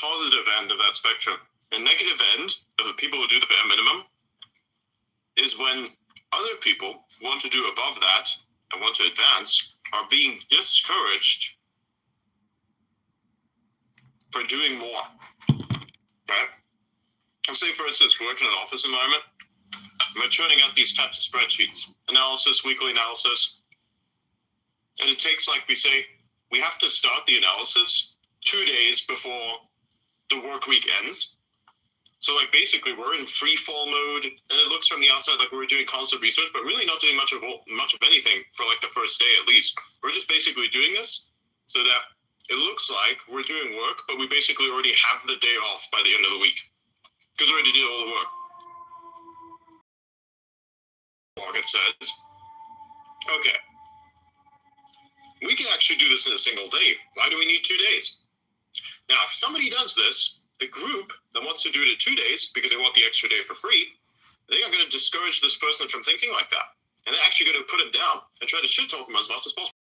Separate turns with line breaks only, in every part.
positive end of that spectrum. The negative end of the people who do the bare minimum is when other people who want to do above that and want to advance are being discouraged for doing more, right? And say, for instance, we work in an office environment, and we're churning out these types of spreadsheets, analysis, weekly analysis, and it takes, like we say, we have to start the analysis 2 days before the work week ends. So like basically we're in free fall mode, and it looks from the outside like we're doing constant research, but really not doing much of anything for like the first day at least. We're just basically doing this so that it looks like we're doing work, but we basically already have the day off by the end of the week because we already did all the work. It says, okay, we can actually do this in a single day. Why do we need 2 days? Now, if somebody does this, the group that wants to do it in 2 days because they want the extra day for free, they are going to discourage this person from thinking like that. And they're actually going to put him down and try to shit talk him as much as possible.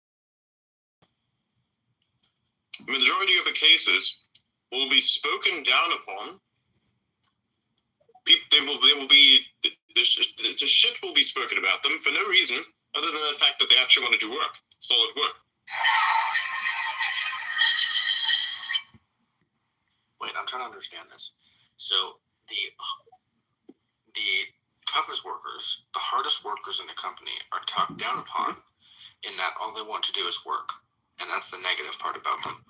The majority of the cases will be spoken down upon. The shit will be spoken about them for no reason other than the fact that they actually want to do work, solid work.
Wait, I'm trying to understand this. So the toughest workers, the hardest workers in the company are talked down upon in that all they want to do is work. And that's the negative part about them.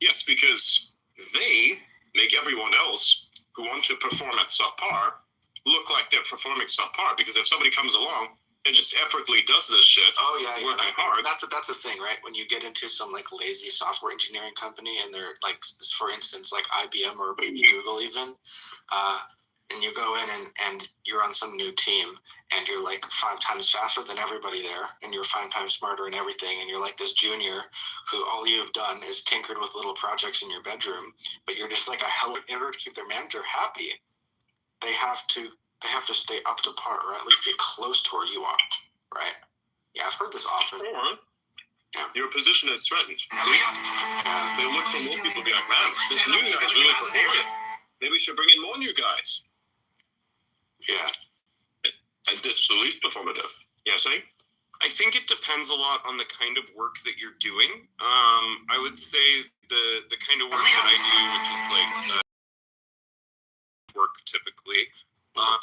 Yes, because they make everyone else who want to perform at subpar look like they're performing subpar. Because if somebody comes along and just effortlessly does this shit, working hard.
That's a thing, right? When you get into some like lazy software engineering company and they're like, for instance, like IBM or maybe Google even, and you go in and you're on some new team and you're like 5 times faster than everybody there and you're 5 times smarter and everything, and you're like this junior who all you've done is tinkered with little projects in your bedroom, but you're just like a hell. In order to keep their manager happy, they have to stay up to par, or at least get close to where you are, right? Yeah, I've heard this often.
Or your position is threatened. They look for more people to be like, man, this new guy's really performing. Maybe we should bring in more new guys.
Yeah.
And ditch the least performative. Yeah, say?
I think it depends a lot on the kind of work that you're doing. I would say the kind of work that I do, which is like work typically, I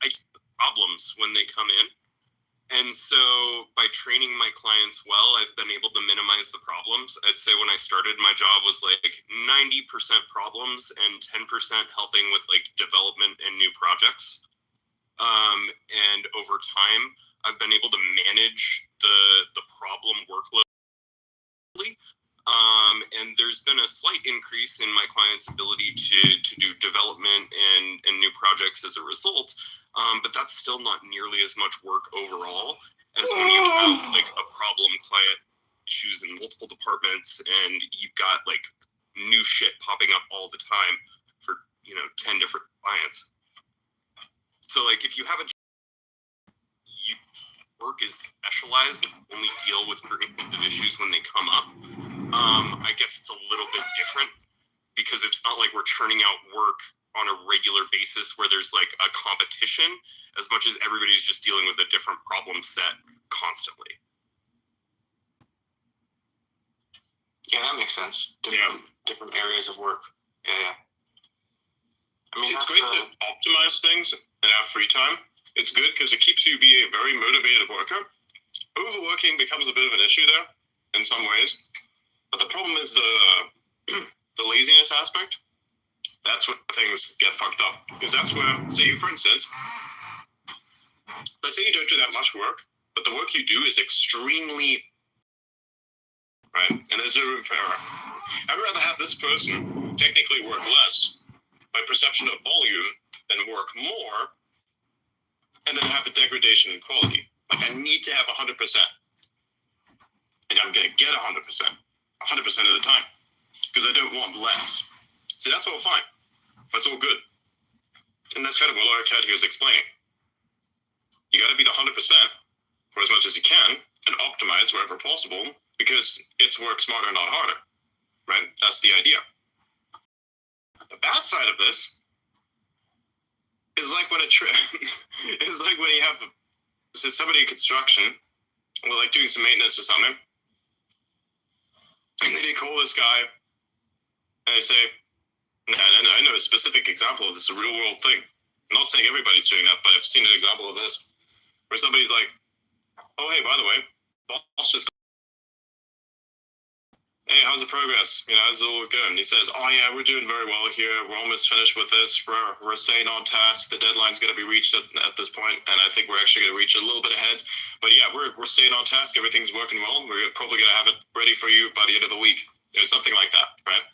get problems when they come in. And so by training my clients well, I've been able to minimize the problems. I'd say when I started, my job was like 90% problems and 10% helping with like development and new projects. And over time, I've been able to manage the problem workload. And there's been a slight increase in my clients' ability to do development and new projects as a result. But that's still not nearly as much work overall as when you have like a problem client issues in multiple departments and you've got like new shit popping up all the time for 10 different clients. So like if you have work is specialized and only deal with certain issues when they come up, I guess it's a little bit different because it's not like we're churning out work on a regular basis where there's like a competition as much as everybody's just dealing with a different problem set constantly.
Yeah, that makes sense. Different areas of work. Yeah.
I mean, it's great to optimize things and have free time. It's good because it keeps you being a very motivated worker. Overworking becomes a bit of an issue there in some ways. But the problem is the laziness aspect. That's where things get fucked up. Because that's where, say for instance, let's say you don't do that much work, but the work you do is extremely, right? And there's no room for error. I'd rather have this person technically work less by perception of volume than work more and then have a degradation in quality. Like I need to have 100%. And I'm going to get 100% of the time because I don't want less. So that's all fine. That's all good. And that's kind of what Laura Caddy was explaining. You got to be the 100% for as much as you can and optimize wherever possible because it's work smarter, not harder. Right? That's the idea. The bad side of this is like when it's like when you have somebody in construction, or like doing some maintenance or something, and then you call this guy, and they say, I know a specific example of this, a real world thing. I'm not saying everybody's doing that, but I've seen an example of this, where somebody's like, oh, hey, by the way, boss just, hey, how's the progress? How's it all going? He says, oh, yeah, we're doing very well here. We're almost finished with this. We're staying on task. The deadline's going to be reached at this point, and I think we're actually going to reach a little bit ahead. But yeah, we're staying on task. Everything's working well. We're probably going to have it ready for you by the end of the week. Something like that, right?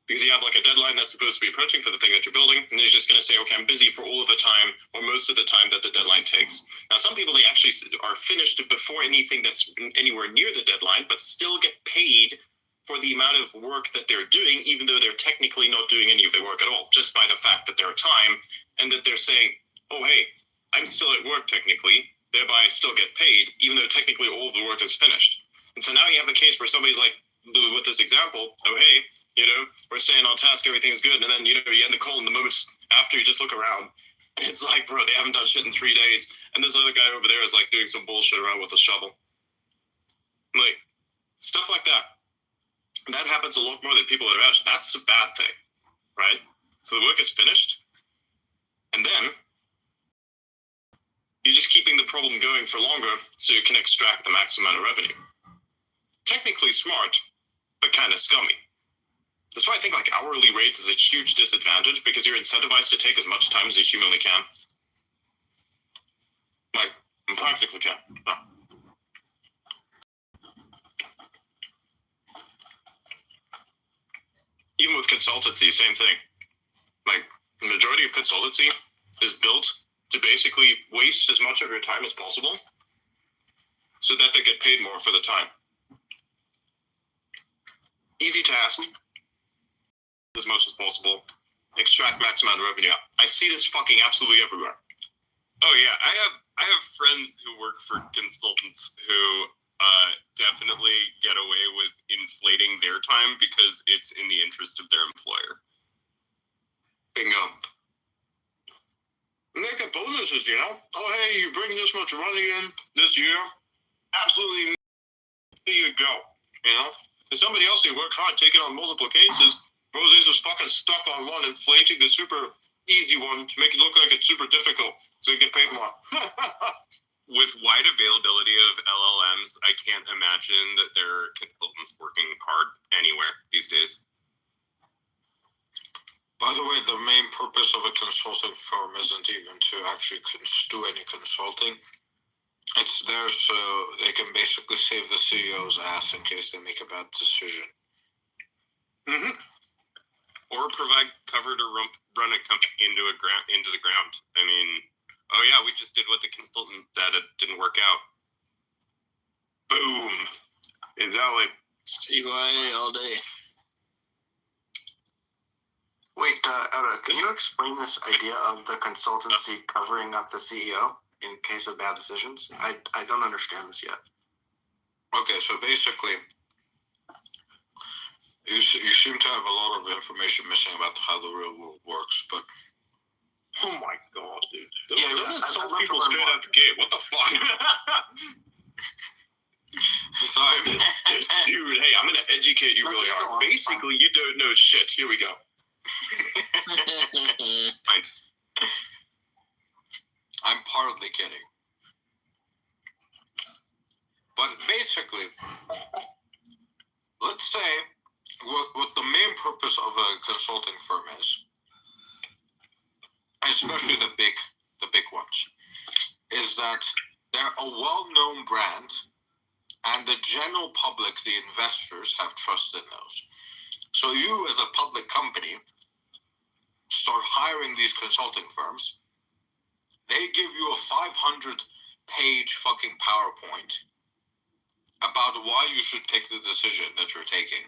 Because you have like a deadline that's supposed to be approaching for the thing that you're building, and you're just going to say, okay, I'm busy for all of the time or most of the time that the deadline takes. Now, some people, they actually are finished before anything that's anywhere near the deadline, but still get paid for the amount of work that they're doing, even though they're technically not doing any of their work at all, just by the fact that they're time and that they're saying, oh, hey, I'm still at work technically, thereby I still get paid, even though technically all of the work is finished. And so now you have the case where somebody's like, with this example, oh, hey, we're staying on task, everything's good. And then, you end the call in the moments after, you just look around. And it's like, bro, they haven't done shit in 3 days. And this other guy over there is like doing some bullshit around with a shovel. Like, stuff like that. And that happens a lot more than people would imagine. That's a bad thing, right? So the work is finished. And then you're just keeping the problem going for longer so you can extract the maximum amount of revenue. Technically smart, but kind of scummy. That's why I think like hourly rate is a huge disadvantage, because you're incentivized to take as much time as you humanly can. Like, and practically can. No. Even with consultancy, same thing. Like, the majority of consultancy is built to basically waste as much of your time as possible so that they get paid more for the time. Easy task. As much as possible, extract maximum amount of revenue. I see this fucking absolutely everywhere.
Oh yeah, I have friends who work for consultants who definitely get away with inflating their time because it's in the interest of their employer.
Bingo. And they get bonuses, Oh, hey, you bring this much money in this year. Absolutely, here you go. And somebody else who worked hard, taking on multiple cases. Rosie's was fucking stuck on one, inflating the super easy one to make it look like it's super difficult, so you get paid more.
With wide availability of LLMs, I can't imagine that there are consultants working hard anywhere these days.
By the way, the main purpose of a consulting firm isn't even to actually do any consulting. It's there so they can basically save the CEO's ass in case they make a bad decision.
Mm-hmm.
Or provide cover to run a company into the ground. I mean, oh yeah, we just did what the consultant that it didn't work out.
Boom. Exactly.
CYA all day.
Wait, can you explain this idea of the consultancy covering up the CEO in case of bad decisions? I don't understand this yet.
Okay, so basically, you seem to have a lot of information missing about how the real world works, but...
Oh my god, dude.
Yeah,
don't insult people straight out the gate. What the fuck?
Sorry.
Dude, hey, I'm gonna educate you really hard. Basically, you don't know shit. Here we go.
I'm partly kidding. But basically, let's say what the main purpose of a consulting firm is, especially the big ones, is that they're a well-known brand, and the general public, the investors, have trust in those. So you, as a public company, start hiring these consulting firms. They give you a 500-page fucking PowerPoint about why you should take the decision that you're taking.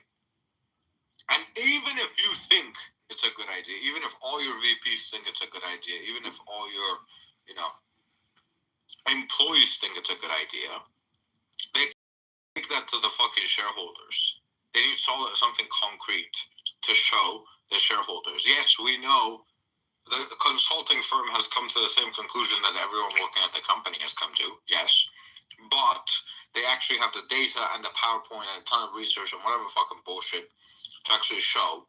And even if you think it's a good idea, even if all your VPs think it's a good idea, even if all your, employees think it's a good idea, they take that to the fucking shareholders. They need something concrete to to show the shareholders. Yes, we know the consulting firm has come to the same conclusion that everyone working at the company has come to, yes, but they actually have the data and the PowerPoint and a ton of research and whatever fucking bullshit to actually show.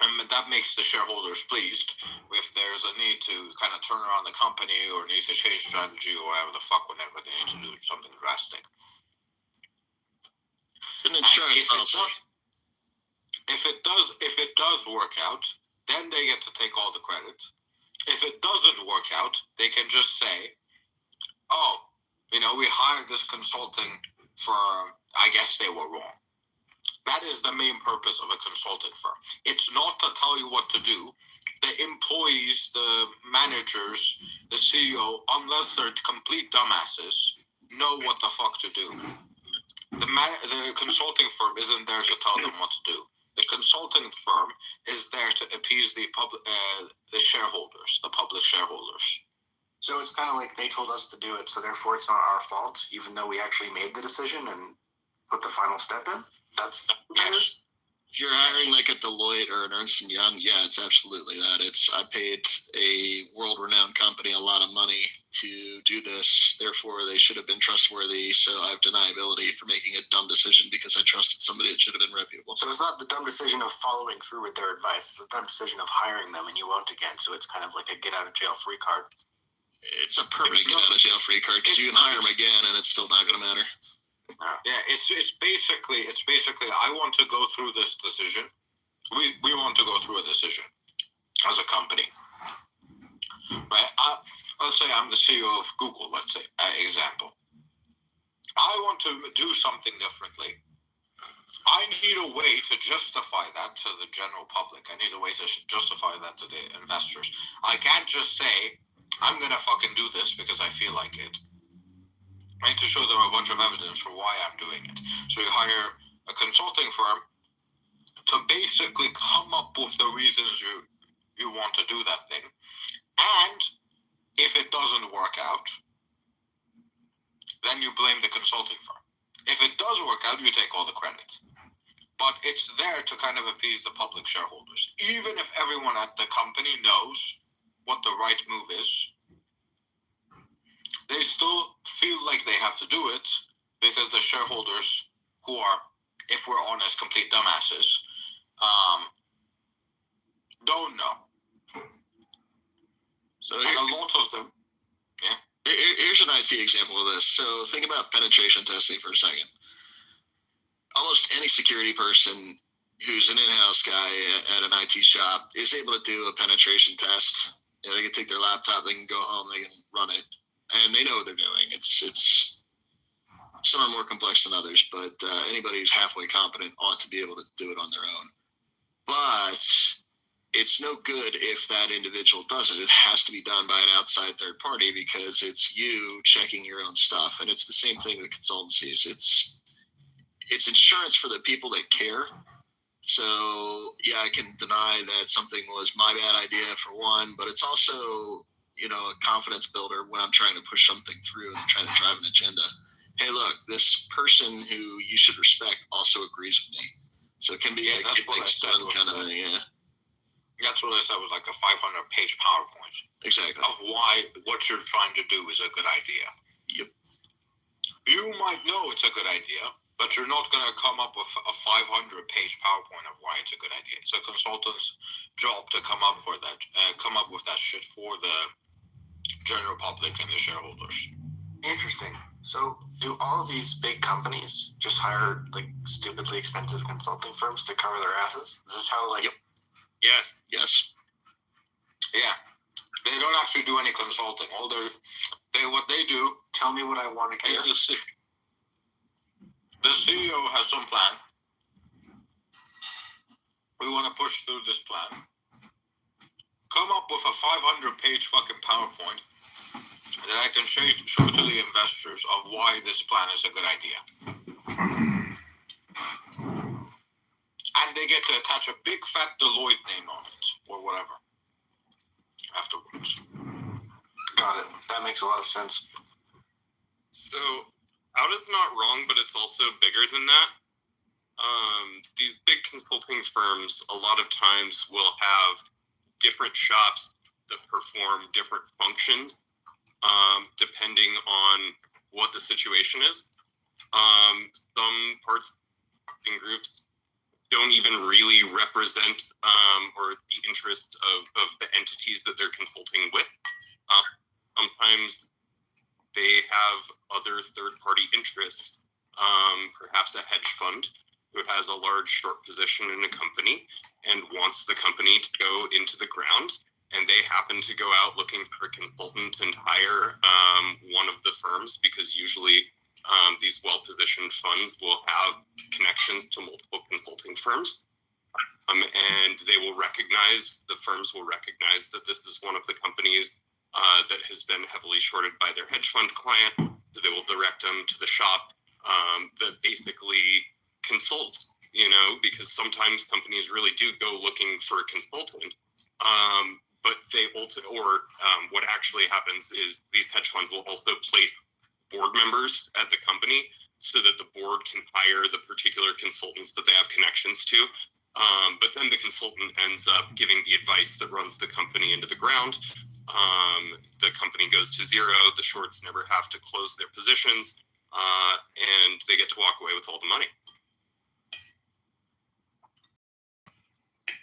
And that makes the shareholders pleased if there's a need to kind of turn around the company or need to change strategy or whatever the fuck whenever they need to do something drastic.
It's an insurance policy.
If it does work out, then they get to take all the credit. If it doesn't work out, they can just say, oh, we hired this consulting firm. I guess they were wrong. That is the main purpose of a consulting firm. It's not to tell you what to do. The employees, the managers, the CEO, unless they're complete dumbasses, know what the fuck to do. The consulting firm isn't there to tell them what to do. The consulting firm is there to appease the shareholders, the public shareholders.
So it's kind of like they told us to do it, so therefore it's not our fault, even though we actually made the decision and put the final step in? That's
Yes.
If you're hiring like a Deloitte or an Ernst & Young, yeah, it's absolutely that. I paid a world-renowned company a lot of money to do this. Therefore, they should have been trustworthy. So I have deniability for making a dumb decision because I trusted somebody that should have been reputable.
So it's not the dumb decision of following through with their advice. It's the dumb decision of hiring them and you won't again. So it's kind of like a get-out-of-jail-free card.
It's a permanent get-out-of-jail-free card because you can hire them again and it's still not going to matter.
Yeah, it's basically I want to go through this decision. We want to go through a decision as a company, right? Let's say I'm the CEO of Google. Let's say example. I want to do something differently. I need a way to justify that to the general public. I need a way to justify that to the investors. I can't just say I'm gonna fucking do this because I feel like it. I need to show them a bunch of evidence for why I'm doing it. So you hire a consulting firm to basically come up with the reasons you want to do that thing. And if it doesn't work out, then you blame the consulting firm. If it does work out, you take all the credit. But it's there to kind of appease the public shareholders. Even if everyone at the company knows what the right move is, they still feel like they have to do it because the shareholders, who are, if we're honest, complete dumbasses, don't know.
So
And a lot of them,
here's an IT example of this. So think about penetration testing for a second. Almost any security person who's an in-house guy at an IT shop is able to do a penetration test. They can take their laptop, they can go home, they can run it. And they know what they're doing. It's some are more complex than others, but anybody who's halfway competent ought to be able to do it on their own. But it's no good if that individual does it. It has to be done by an outside third party because it's you checking your own stuff. And it's the same thing with consultancies. It's insurance for the people that care. So yeah, I can deny that something was my bad idea for one, but it's also a confidence builder when I'm trying to push something through and I'm trying to drive an agenda. Hey, look, this person who you should respect also agrees with me. So it can be a get things done kind of thing, yeah.
That's what I said was like a 500-page PowerPoint.
Exactly.
Of why what you're trying to do is a good idea.
Yep.
You might know it's a good idea, but you're not going to come up with a 500-page PowerPoint of why it's a good idea. It's a consultant's job to come up with that shit for the general public and the shareholders.
Interesting. So do all of these big companies just hire like stupidly expensive consulting firms to cover their asses? Is this how
Yep.
Yes.
Yes.
Yeah. They don't actually do any consulting. What they do
tell me what I want to hear?
is the CEO has some plan. We want to push through this plan. Come up with a 500-page fucking PowerPoint that I can show to the investors of why this plan is a good idea. And they get to attach a big fat Deloitte name on it, or whatever, afterwards.
Got it. That makes a lot of sense.
So, out is not wrong, but it's also bigger than that. These big consulting firms a lot of times will have different shops that perform different functions depending on what the situation is. Some parts and groups don't even really represent or the interests of the entities that they're consulting with. Sometimes they have other third-party interests, perhaps a hedge fund who has a large short position in a company and wants the company to go into the ground, and they happen to go out looking for a consultant and hire one of the firms, because usually these well-positioned funds will have connections to multiple consulting firms, and the firms will recognize that this is one of the companies that has been heavily shorted by their hedge fund client. So they will direct them to the shop that basically consults, because sometimes companies really do go looking for a consultant, but what actually happens is these hedge funds will also place board members at the company so that the board can hire the particular consultants that they have connections to. But then the consultant ends up giving the advice that runs the company into the ground. The company goes to zero, the shorts never have to close their positions, and they get to walk away with all the money.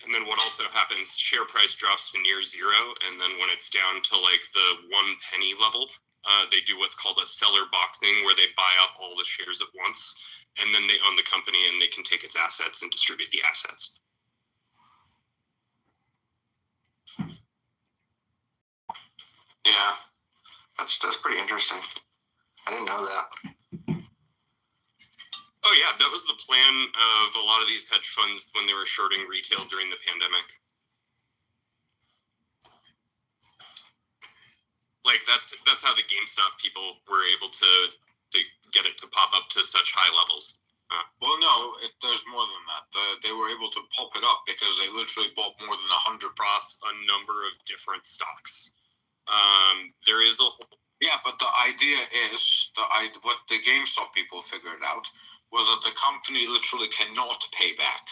And then what also happens, share price drops to near zero, and then when it's down to like the 1 penny level, they do what's called a seller boxing, where they buy up all the shares at once, and then they own the company and they can take its assets and distribute the assets.
Yeah, that's pretty interesting. I didn't know that.
Oh yeah, that was the plan of a lot of these hedge funds when they were shorting retail during the pandemic. Like that's how the GameStop people were able to get it to pop up to such high levels.
Well, no, there's more than that. They were able to pop it up because they literally bought more than 100
across a number of different stocks. There is a whole.
Yeah, but the idea is what the GameStop people figured out was that the company literally cannot pay back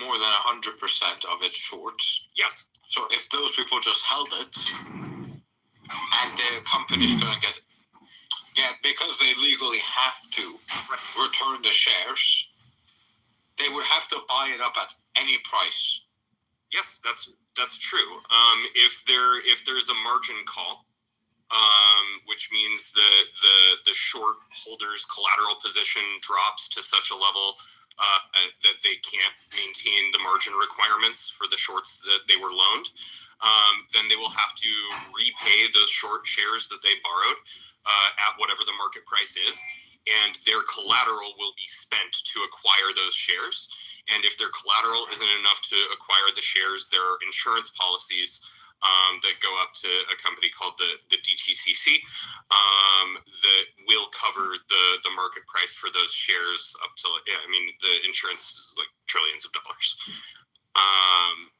more than 100% of its shorts.
Yes.
So if those people just held it, and the company's going to get, because they legally have to return the shares, they would have to buy it up at any price.
Yes, that's true. If there's a margin call, which means the short holder's collateral position drops to such a level that they can't maintain the margin requirements for the shorts that they were loaned, then they will have to repay those short shares that they borrowed at whatever the market price is, and their collateral will be spent to acquire those shares. And if their collateral isn't enough to acquire the shares, there are insurance policies that go up to a company called the DTCC that will cover the market price for those shares up to, the insurance is like trillions of dollars.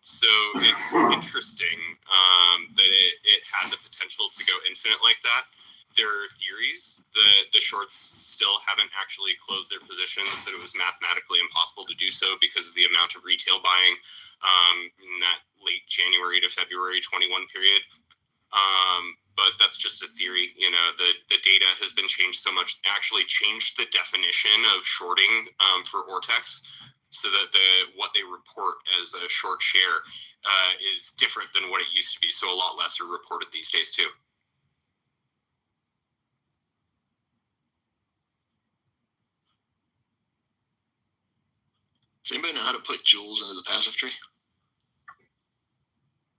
So it's interesting that it had the potential to go infinite like that. There are theories that the shorts still haven't actually closed their positions, that it was mathematically impossible to do so because of the amount of retail buying in that late January to February 21 period. But that's just a theory. The data has been changed so much, actually changed the definition of shorting for Ortex, so that what they report as a short share is different than what it used to be. So a lot less are reported these days too.
Does anybody know how to put jewels into the passive tree?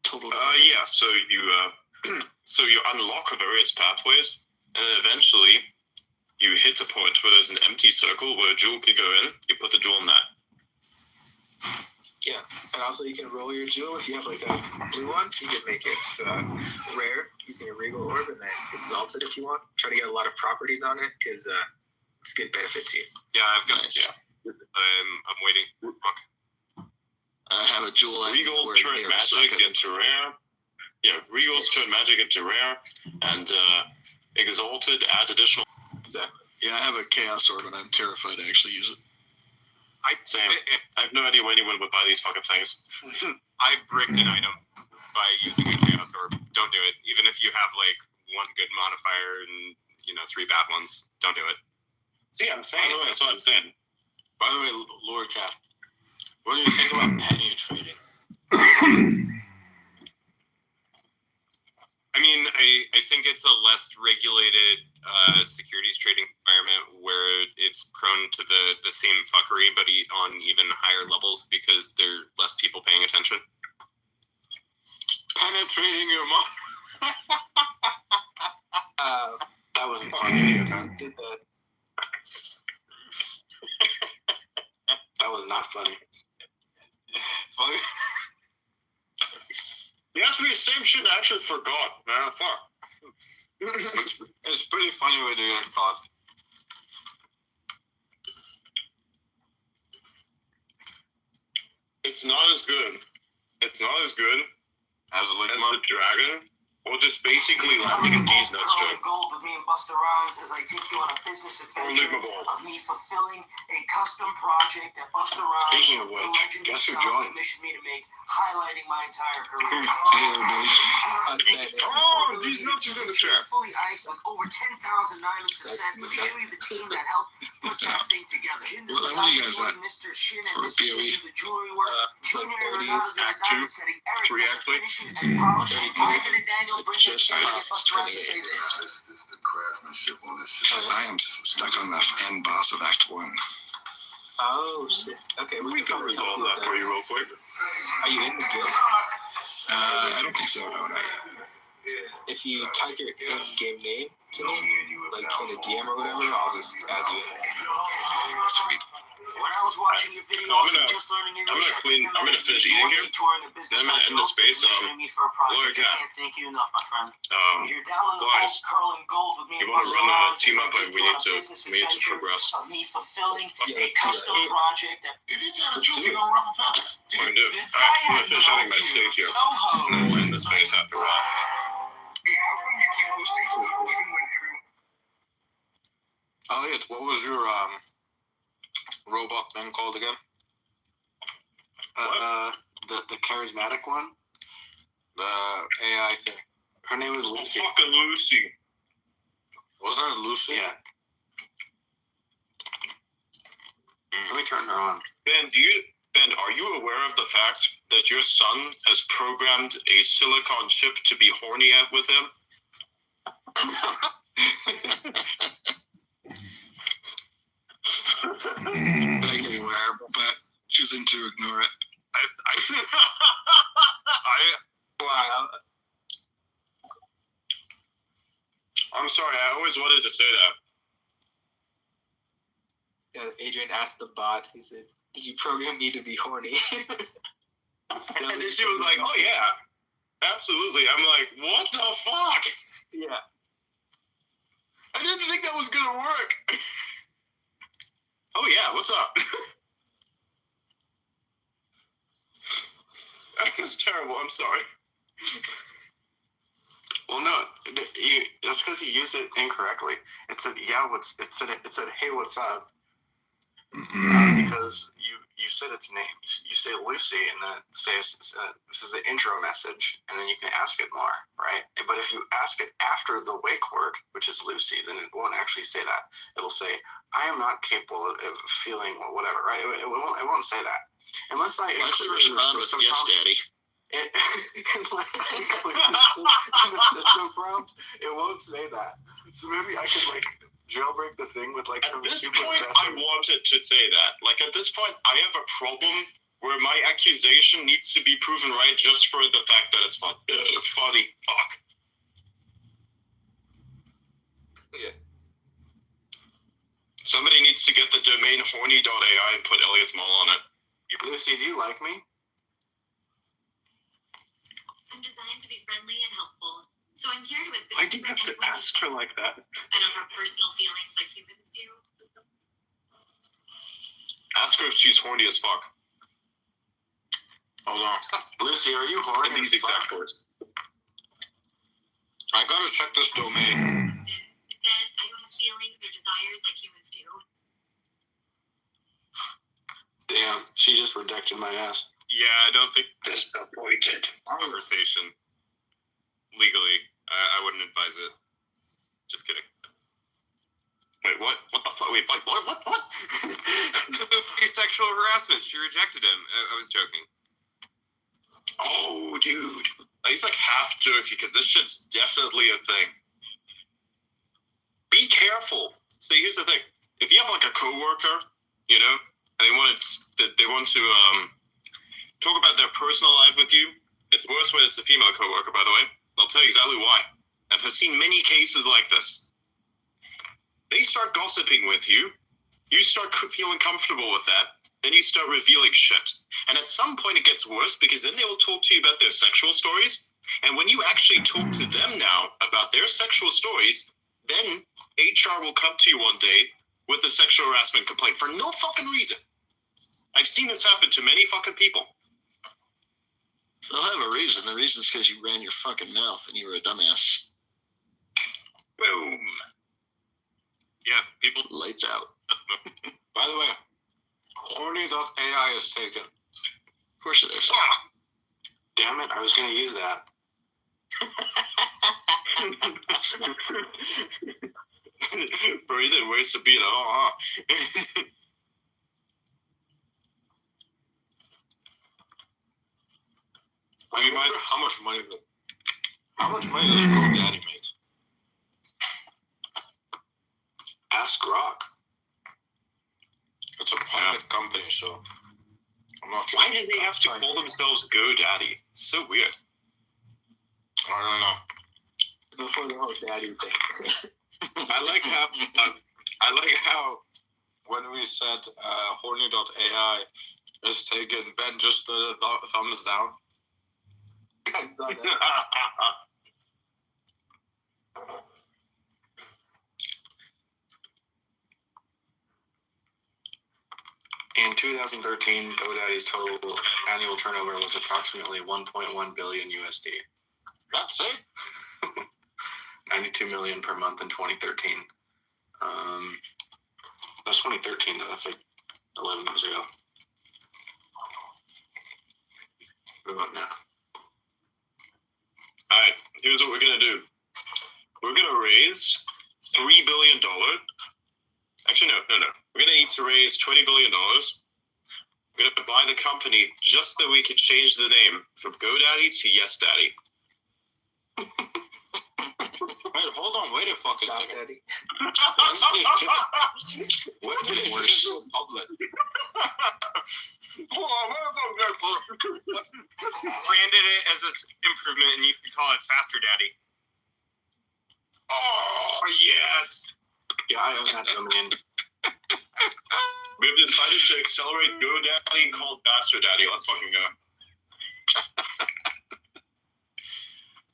Totally.
Yeah. So you unlock various pathways, and then eventually you hit a point where there's an empty circle where a jewel can go in. You put the jewel in that.
Yeah, and also you can roll your jewel. If you have like a blue one, you can make it rare using a regal orb, and then exalt it if you want. Try to get a lot of properties on it because it's a good benefit to you.
Yeah, I've got.
Nice.
Yeah, I'm waiting.
I have a jewel.
Regals turn magic into rare. Yeah, Regals turn magic into rare, and Exalted add additional.
Exactly.
Yeah, I have a chaos orb, and I'm terrified to actually use it.
Same. I have no idea when anyone would buy these fucking things.
I bricked an item by using a chaos orb. Don't do it. Even if you have like one good modifier and 3 bad ones, don't do it.
See, I'm saying. That's what I'm saying.
By the way, Lord Cat, what do you think about penny trading?
I mean, I think it's a less regulated securities trading environment where it's prone to the same fuckery, but on even higher levels because there are less people paying attention.
Penetrating your mom.
That wasn't funny.
Did that.
That was not funny.
You asked me the same shit I actually forgot. Man, fuck.
It's pretty funny when you get caught.
It's not as good. It's not as good
As
as
Ligma.
the dragon. Or just basically laughing at these nuts
Curling
joke.
gold with me and Busta Rhymes as I take you on a business adventure
Unbelievable.
of me fulfilling a custom project that Busta Rhymes,
Speaking of
the
which,
legend
guess who
himself,
joined?
commissioned me to make, highlighting my entire career.
Oh, these nuts are in the chat.
Fully iced with over 10,000 diamonds to set. Let me show you the team that helped put that thing together. Jinder
Well, what do you guys
Mahal, Mr. Shin, and
for
Mr.
PoE?
Jimmy, the jewelry work. Junior Renato, the
Act
diamond
2,
setting. Eric
3
does the
actually.
finishing and polishing. Ivan and Daniel bring it
Just
together.
nice.
Busta Rhymes to say this.
I am stuck on the end boss of Act 1.
Oh shit. Okay,
We
can
can
probably
resolve
help
that for you real quick.
Are you in the game?
I don't think so, no, not yet.
If you type your in-game name to me, like in a DM or whatever, I'll just add you in.
Sweet.
When I was watching your videos
I'm gonna-
and just learning
I'm
English,
gonna finish eating here.
touring a business
Then I'm gonna end the space,
commissioning me for a project.
Lord,
I
yeah.
can't thank you enough, my friend.
You
You're down on the
guys,
phone curling gold with me
you
and
want to
Busta
run a
Rhymes
team
as I
up, but
take
we
you on
need
a
to
business
we need to
adventure
progress.
of me fulfilling
Yeah,
a
let's do
custom
that.
project that
Let's do it. What do I do? Alright, I'm gonna finish having my steak here. And then we'll end the space after a while.
Elliot, what was your robot thing called again?
The charismatic one.
The AI thing.
Her name is
Oh,
Lucy.
fucking Lucy.
Wasn't it Lucy?
Yeah. Let me turn her on.
Ben, are you aware of the fact that your son has programmed a silicon chip to be horny at with him?
Vaguely aware, but choosing to ignore it.
Wow.
I'm sorry, I always wanted to say that.
Yeah, Adrian asked the bot, he said, "Did you program me to be horny?"
And then she was like, oh yeah, absolutely. I'm like, what the fuck?
Yeah.
I didn't think that was gonna work. Oh yeah, what's up? That was terrible, I'm sorry.
Well, no, that's because you used it incorrectly. It said, "Yeah, it said, hey, what's up?" Because you said its name. You say Lucy, and then it says this is the intro message, and then you can ask it more, right? But if you ask it after the wake word, which is Lucy, then it won't actually say that. It'll say, "I am not capable of feeling whatever," right? It won't say that unless I
Why does it respond with yes, Daddy?
in the system prompt, it won't say that. So maybe I could jailbreak the thing with
At
some
this
super
point, I
aggressive.
wanted to say that. At this point, I have a problem where my accusation needs to be proven right just for the fact that it's fun. Funny. Fuck.
Yeah.
Somebody needs to get the domain horny.ai and put Elliot's Mall on it.
Lucy, do you like me?
I'm designed to be friendly and helpful, so I'm here to assist.
Why do you have to ask her like that?
I don't have personal feelings like humans do.
Ask her if she's horny as fuck.
Hold on.
Lucy, are you horny?
In these
as fuck?
exact words.
I gotta check this domain.
Instead, I don't have feelings or desires like humans do.
Damn, she just rejected my ass.
Yeah, I don't think
Disappointed.
conversation legally. I wouldn't advise it. Just kidding.
Wait, what? What the fuck? Wait, what?
Because it would be sexual harassment. She rejected him. I was joking.
Oh, dude. He's like half joking because this shit's definitely a thing. Be careful. See, here's the thing. If you have like a coworker, you know, and they want to talk about their personal life with you, it's worse when it's a female coworker, by the way. I'll tell you exactly why. I've seen many cases like this. They start gossiping with you. You start feeling comfortable with that. Then you start revealing shit. And at some point it gets worse because then they will talk to you about their sexual stories. And when you actually talk to them now about their sexual stories, then HR will come to you one day with a sexual harassment complaint for no fucking reason. I've seen this happen to many fucking people.
They'll have a reason. The reason's because you ran your fucking mouth and you were a dumbass.
Boom.
Yeah, people.
Lights out.
By the way, horny.ai is taken.
Of course it is.
Ah.
Damn it, I was gonna use that.
Bro, you didn't waste a beat at all, huh?
I wonder how much money does GoDaddy make?
Ask Rock.
It's a private company, so I'm not sure.
Why did they have to call themselves GoDaddy? It's so weird.
I don't know.
Before the whole daddy thing.
I like how when we said horny.ai is taken, Ben just did a thumbs down.
I saw that.
In 2013, GoDaddy's total annual turnover was approximately 1.1 billion USD.
That's it.
92 million per month in 2013. That's 2013 though. That's like 11 years ago. What about now?
Alright, here's what we're gonna do. We're gonna raise $3 billion. Actually, no. We're gonna need to raise $20 billion. We're gonna buy the company just so we could change the name from GoDaddy to Yes Daddy.
Wait, hold on. Wait a fucking
Stop,
second.
daddy.
When did it go public?
Branded it as an improvement, and you can call it Faster Daddy.
Oh, yes!
Yeah, I own that domain.
We've decided to accelerate GoDaddy and call it Faster Daddy. Let's fucking go.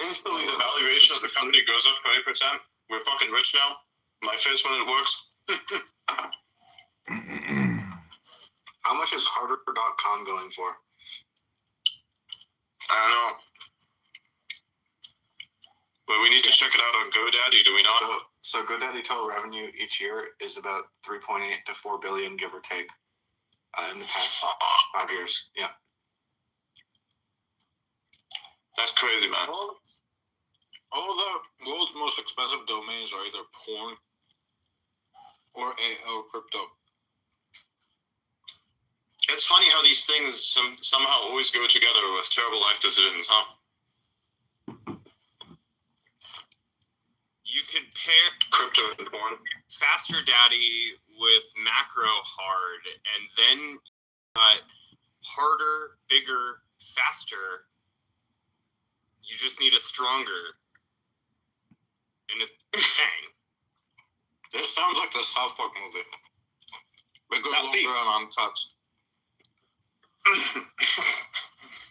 Instantly, the valuation of the company goes up 20%. We're fucking rich now. My face when it works.
How much is harder.com going for?
I don't know. But we need to check it out on GoDaddy, do we not?
So GoDaddy total revenue each year is about 3.8 to 4 billion, give or take, in the past 5 years. Yeah.
That's crazy, man.
All the world's most expensive domains are either porn or crypto.
It's funny how these things somehow always go together with terrible life decisions, huh?
You could pair
Crypto and porn.
Faster Daddy with Macro Hard, and then harder, bigger, faster. You just need a stronger. And it's bang.
This sounds like the South Park movie. We go
Now, see-
longer and untouched.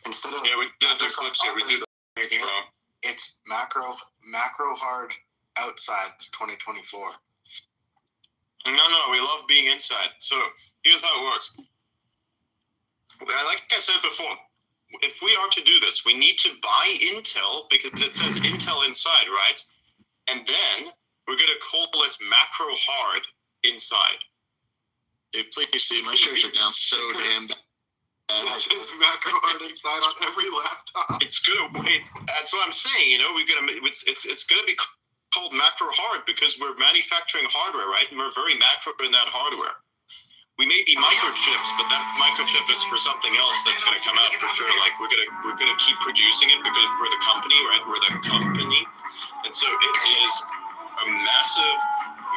Instead of
Yeah, we did the clips here. We do the thing, bro.
it's macro hard outside 2024.
No, we love being inside. So here's how it works. Like I said before, if we are to do this, we need to buy Intel because it says Intel inside, right? And then we're going to call it macro hard inside.
Dude, please, dude, my shares are down so damn bad.
It says macro hard inside on every laptop.
It's gonna. That's what I'm saying. You know, we're gonna. It's gonna be called macro hard because we're manufacturing hardware, right? And we're very macro in that hardware. We may be microchips, but that microchip is for something else that's gonna come out for sure. Like we're gonna keep producing it because we're the company, right? We're the company, and so it is a massive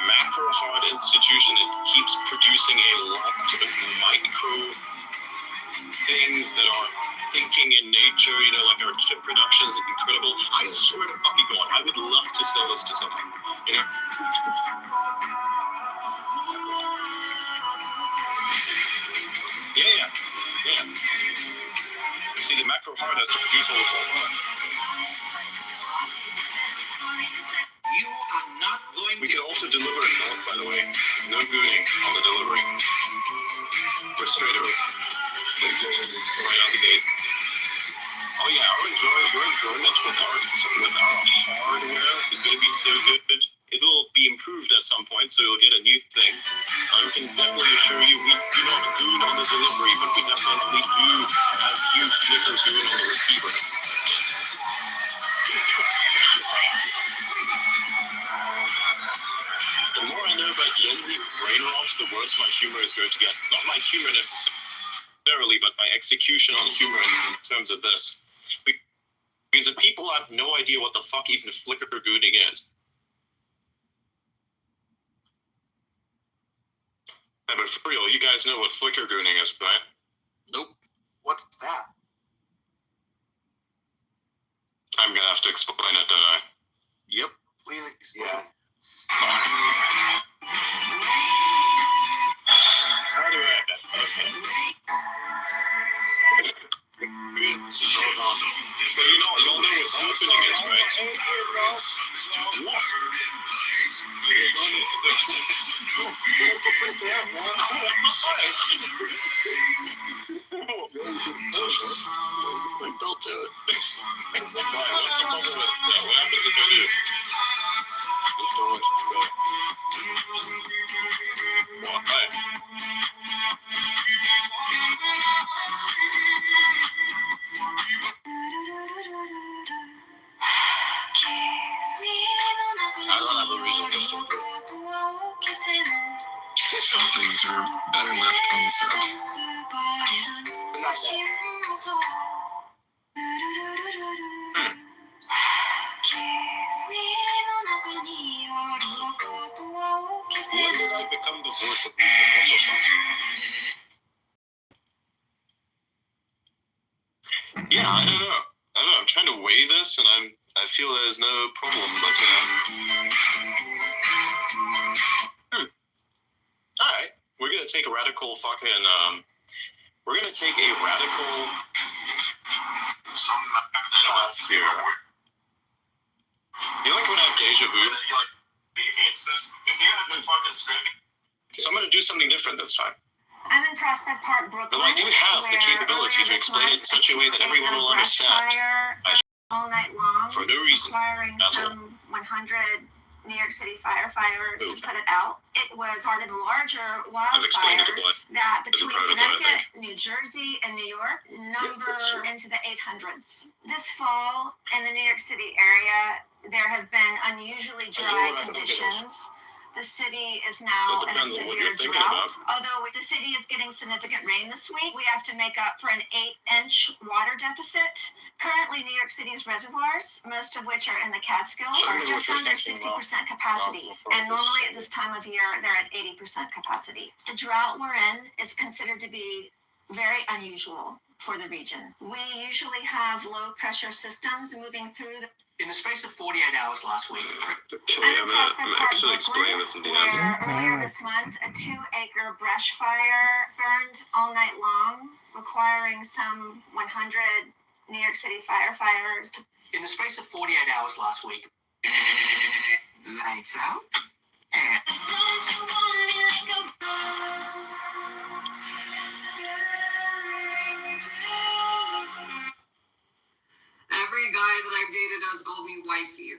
macro hard institution that keeps producing a lot of micro things that are thinking in nature, you know, like our chip production is incredible. I swear to fucking God, I would love to sell this to someone, you know? Yeah. See, the macro hard has to produce all this parts.
You are not going
We can also deliver in bulk, by the way. No gooning on the delivery. We're straight away. Right out the gate. Oh yeah, your enjoyment with our hardware is going to be so good. It will be improved at some point, so you'll get a new thing. I can definitely assure you, we do not goon on the delivery, but we definitely do have huge flicker goon on the receiver. The more I know about Yenzi brain rocks, the worse my humor is going to get. Not my humor necessarily, but my execution on humor in terms of this. Because the people have no idea what the fuck even flicker gooning is. Yeah, but for real, you guys know what flicker gooning is, right?
Nope.
What's that?
I'm gonna have to explain it, don't I?
Yep.
Please explain.
How do I? Okay. So hold on. So y'all know what opening is, right? What?
Like, don't do it.
Why? What's the problem with that? What happens if I do? Just don't. Why? I don't have a reason just to do it.
Some things are better left unsaid.
When did I become the voice of reason? Yeah, I don't know. I'm trying to weigh this, and I feel there's no problem, but all right, we're gonna take a radical fucking we're gonna take a radical path here. You like when I have deja vu? So I'm gonna do something different this time.
I'm in Prospect Park, Brooklyn.
Though I do have the capability to explain it in such a way that everyone will understand.
All night long,
For no reason.
requiring
That's all.
some 100 New York City firefighters to put it out. It was part of the larger
explained it to
wildfires that
It's a
between
prototype, I
Connecticut, New Jersey, and New York
Yes, that's
number
true.
into the 800s. This fall in the New York City area, there have been unusually dry
realize I don't get it.
conditions. The city is now
It
in a
depends on what
severe
you're thinking
drought.
about.
Although the city is getting significant rain this week, we have to make up for an 8-inch water deficit. Currently, New York City's reservoirs, most of which are in the Catskills,
I
are
know
just
what you're
under
thinking
60% capacity. And normally at this time of year, they're at 80% capacity. The drought we're in is considered to be very unusual for the region. We usually have low pressure systems moving through the
In the space of 48 hours last week,
I'm gonna actually explain this in the end.
where earlier this month, a 2-acre brush fire burned all night long, requiring some 100 New York City firefighters to
in the space of 48 hours last week,
Lights out.
Every guy that I've dated has called me wifey.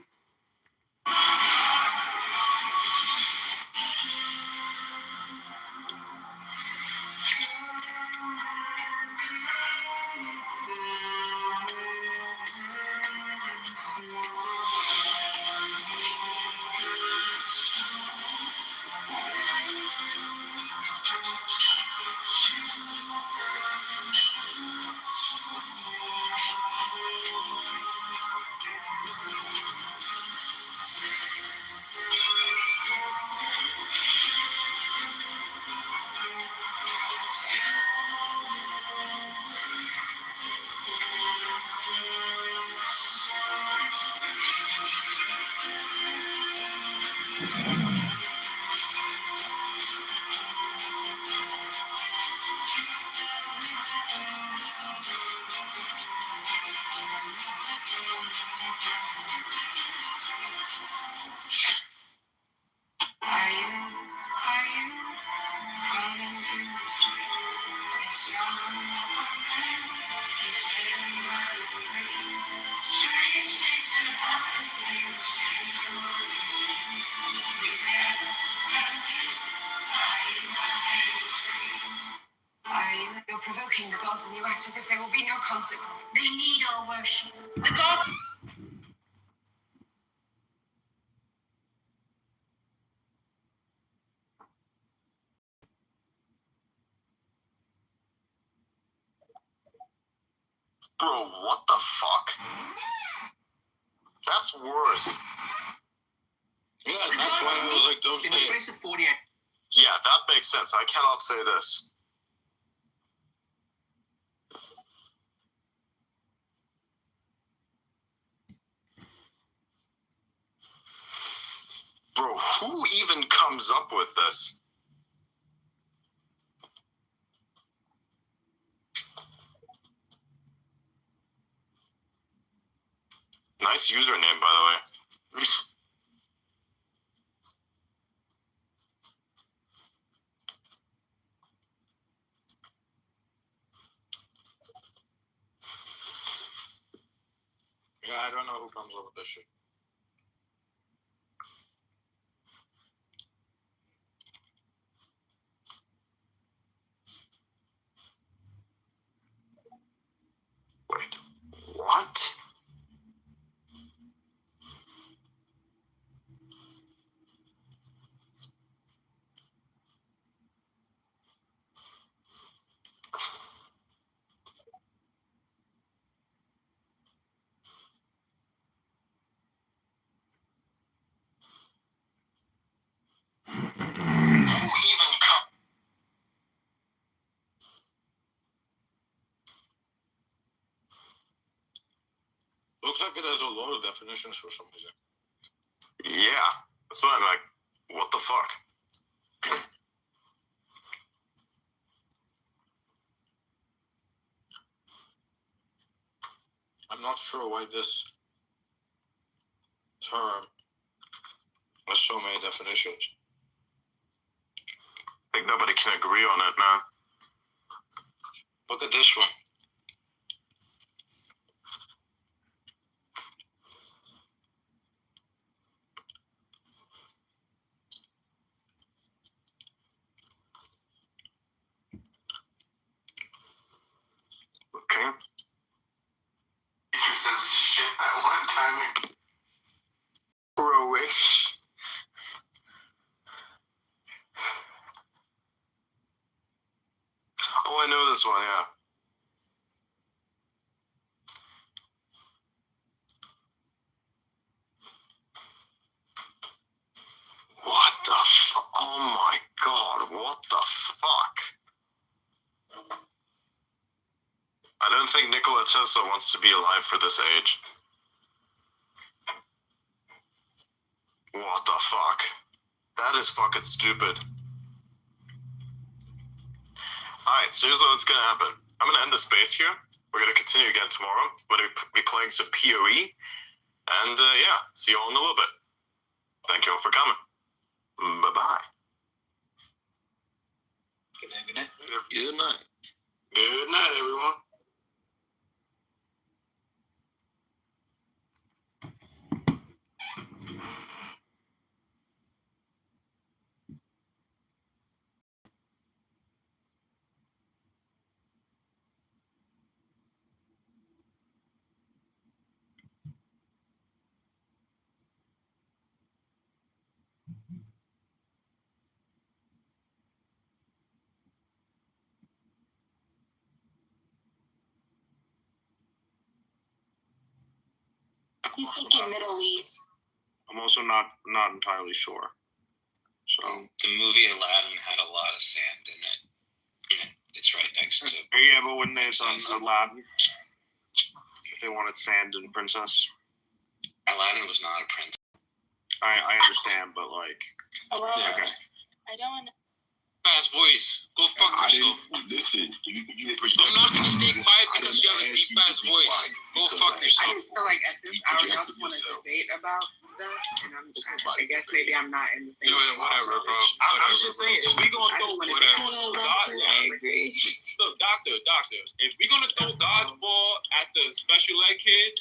You're provoking the gods and you act as if there will be no consequence. They need our worship. The gods.
Bro, what the fuck? That's worse.
Yeah, that's why I was like, those
In the
things.
space of 48
Yeah, that makes sense. I cannot say this. Bro, who even comes up with this? Nice username, by the way.
Yeah, I don't know who comes up with this shit.
Wait, what? Who even come?
Looks like it has a lot of definitions for some reason.
Yeah, that's why I'm like, what the fuck?
I'm not sure why this term has so many definitions.
I think nobody can agree on it, man.
Look at this one.
Okay.
Teacher says shit at one time.
Croatia. Oh, I know this one, yeah. What the fuck? Oh my god, what the fuck? I don't think Nikola Tesla wants to be alive for this age. What the fuck? That is fucking stupid. Alright, so here's what's gonna happen. I'm gonna end the space here. We're gonna continue again tomorrow. We're gonna be playing some PoE. And yeah, see you all in a little bit. Thank you all for coming. Bye-bye.
Good night, good night.
Good night.
Good night, everyone.
He's thinking Middle East.
I'm also not entirely sure. So
The movie Aladdin had a lot of sand in it. Yeah, it's right next to.
yeah, but when it's on Aladdin, they wanted sand and princess.
Aladdin was not a prince.
I understand, but like,
Hello.
okay.
I don't.
Fast voice, go fuck yourself.
Listen,
I'm not gonna stay quiet because you have a deep fast voice. Go fuck
I
yourself.
just feel like at this hour y'all just want to debate about stuff, and I guess maybe I'm not in the same.
Whatever, bro.
I'm just saying, if we gonna
I
throw
just wanna
whatever.
debate. agree.
Look, doctor, if we're gonna throw dodgeball at the special ed kids,